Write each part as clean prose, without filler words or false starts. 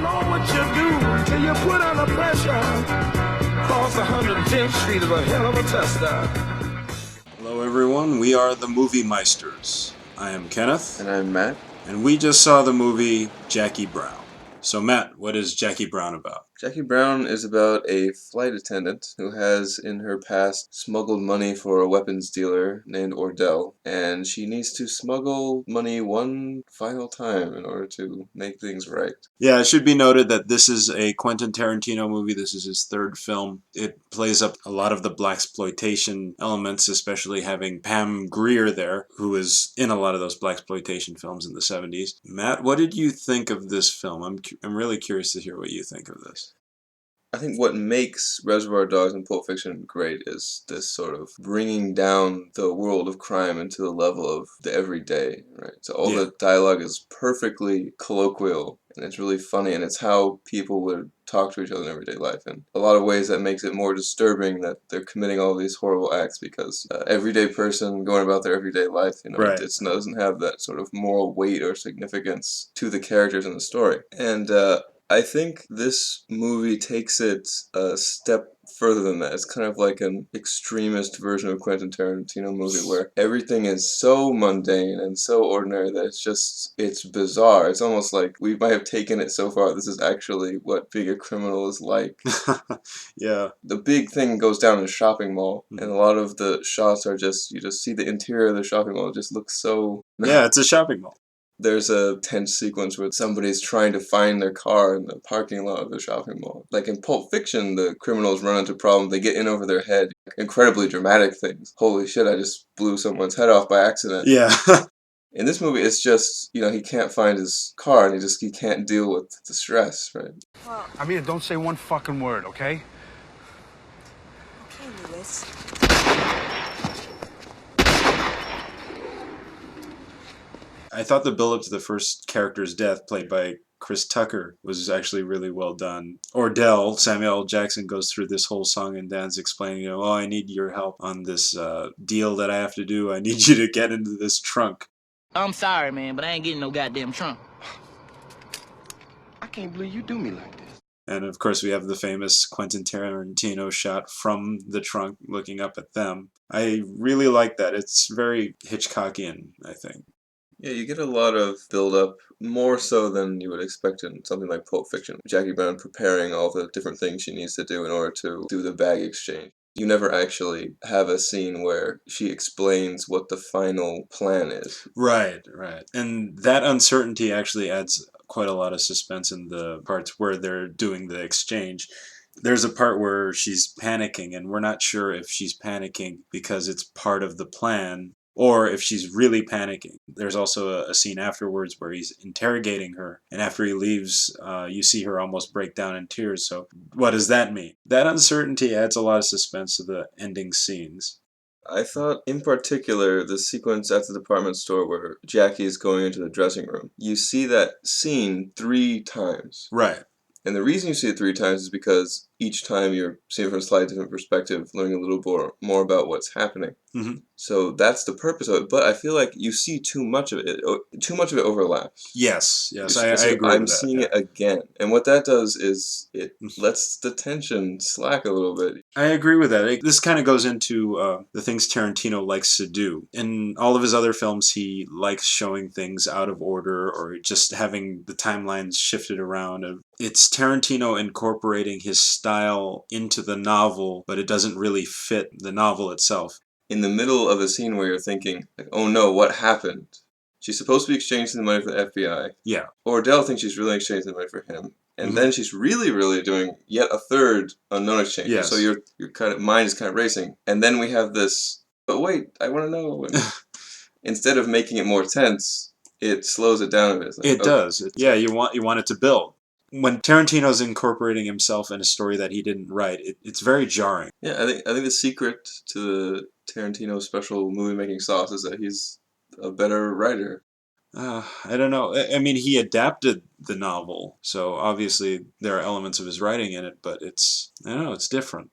don't know what you do till you put under pressure. Cross 110th Street is a hell of a tester. Hello everyone, we are the Movie Meisters. I am Kenneth. And I'm Matt. And we just saw the movie Jackie Brown. So Matt, what is Jackie Brown about? Jackie Brown is about a flight attendant who has in her past smuggled money for a weapons dealer named Ordell, and she needs to smuggle money one final time in order to make things right. Yeah, it should be noted that this is a Quentin Tarantino movie. This is his third film. It plays up a lot of the blaxploitation elements, especially having Pam Grier there, who is in a lot of those blaxploitation films in the 70s. Matt, what did you think of this film? I'm really curious to hear what you think of this. I think what makes Reservoir Dogs and Pulp Fiction great is this sort of bringing down the world of crime into the level of the everyday, right? So all the dialogue is perfectly colloquial, and it's really funny, and it's how people would talk to each other in everyday life. And a lot of ways that makes it more disturbing that they're committing all these horrible acts because everyday person going about their everyday life, you know, right. It doesn't have that sort of moral weight or significance to the characters in the story. And I think this movie takes it a step further than that. It's kind of like an extremist version of Quentin Tarantino movie where everything is so mundane and so ordinary that it's bizarre. It's almost like we might have taken it so far. This is actually what being a criminal is like. Yeah. The big thing goes down in a shopping mall, and a lot of the shots are you just see the interior of the shopping mall. It just looks so... Yeah, it's a shopping mall. There's a tense sequence where somebody's trying to find their car in the parking lot of the shopping mall. Like in Pulp Fiction, the criminals run into problems, they get in over their head. Incredibly dramatic things. Holy shit, I just blew someone's head off by accident. Yeah. In this movie, it's just, you know, he can't find his car and he can't deal with the stress, right? Well, I mean, don't say one fucking word, okay? Okay, Lewis. I thought the build-up to the first character's death, played by Chris Tucker, was actually really well done. Ordell, Samuel L. Jackson, goes through this whole song and dance explaining, you know, oh, I need your help on this deal that I have to do. I need you to get into this trunk. I'm sorry, man, but I ain't getting no goddamn trunk. I can't believe you do me like this. And of course we have the famous Quentin Tarantino shot from the trunk looking up at them. I really like that. It's very Hitchcockian, I think. Yeah, you get a lot of build-up, more so than you would expect in something like Pulp Fiction. Jackie Brown preparing all the different things she needs to do in order to do the bag exchange. You never actually have a scene where she explains what the final plan is. Right, right. And that uncertainty actually adds quite a lot of suspense in the parts where they're doing the exchange. There's a part where she's panicking, and we're not sure if she's panicking because it's part of the plan, or if she's really panicking. There's also a scene afterwards where he's interrogating her, and after he leaves, you see her almost break down in tears. So what does that mean? That uncertainty adds a lot of suspense to the ending scenes. I thought, in particular, the sequence at the department store where Jackie is going into the dressing room. You see that scene 3 times. Right. And the reason you see it 3 times is because each time you're seeing it from a slightly different perspective, learning a little more about what's happening. Mm-hmm. So that's the purpose of it. But I feel like you see too much of it. Too much of it overlaps. Yes, I agree with that. I'm seeing it again. And what that does is it lets the tension slack a little bit. I agree with that. This kind of goes into the things Tarantino likes to do. In all of his other films, he likes showing things out of order or just having the timelines shifted around. It's Tarantino incorporating his style into the novel, but it doesn't really fit the novel itself. In the middle of a scene where you're thinking, like, oh no, what happened? She's supposed to be exchanging the money for the FBI. Yeah. Ordell thinks she's really exchanging the money for him. And then she's really doing yet a third unknown exchange. Yes. So your kind of mind is kind of racing. And then we have this, but wait, I want to know. Instead of making it more tense, it slows it down a bit. Like, it does. Yeah, you want it to build. When Tarantino's incorporating himself in a story that he didn't write, it's very jarring. Yeah, I think the secret to the Tarantino special movie-making sauce is that he's a better writer. I don't know. I mean, he adapted the novel, so obviously there are elements of his writing in it, but it's different.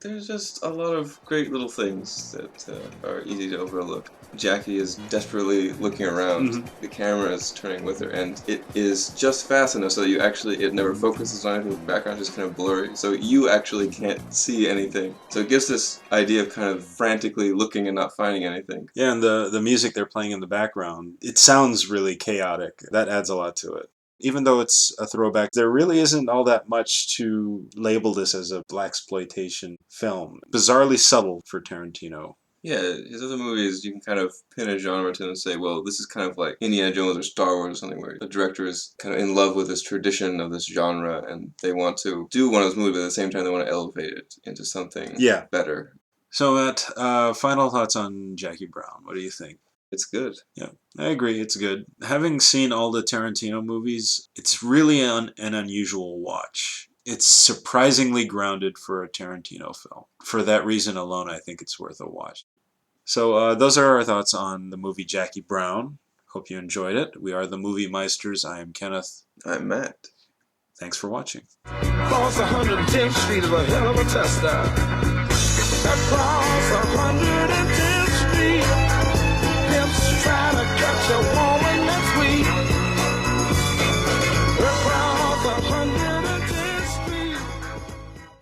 There's just a lot of great little things that are easy to overlook. Jackie is desperately looking around. The camera is turning with her, and it is just fast enough so that it never focuses on anything. The background is just kind of blurry, so you actually can't see anything. So it gives this idea of kind of frantically looking and not finding anything. Yeah, and the music they're playing in the background, it sounds really chaotic. That adds a lot to it. Even though it's a throwback, there really isn't all that much to label this as a blaxploitation film. Bizarrely subtle for Tarantino. Yeah, his other movies, you can kind of pin a genre to them and say, well, this is kind of like Indiana Jones or Star Wars or something, where the director is kind of in love with this tradition of this genre, and they want to do one of those movies, but at the same time they want to elevate it into something better. So, Matt, final thoughts on Jackie Brown. What do you think? It's good. Yeah, I agree. It's good. Having seen all the Tarantino movies, it's really an unusual watch. It's surprisingly grounded for a Tarantino film. For that reason alone, I think it's worth a watch. So those are our thoughts on the movie Jackie Brown. Hope you enjoyed it. We are the Movie Meisters. I am Kenneth. I'm Matt. Thanks for watching. Cross 110th Street is a hell of a tester. Across 110th Street.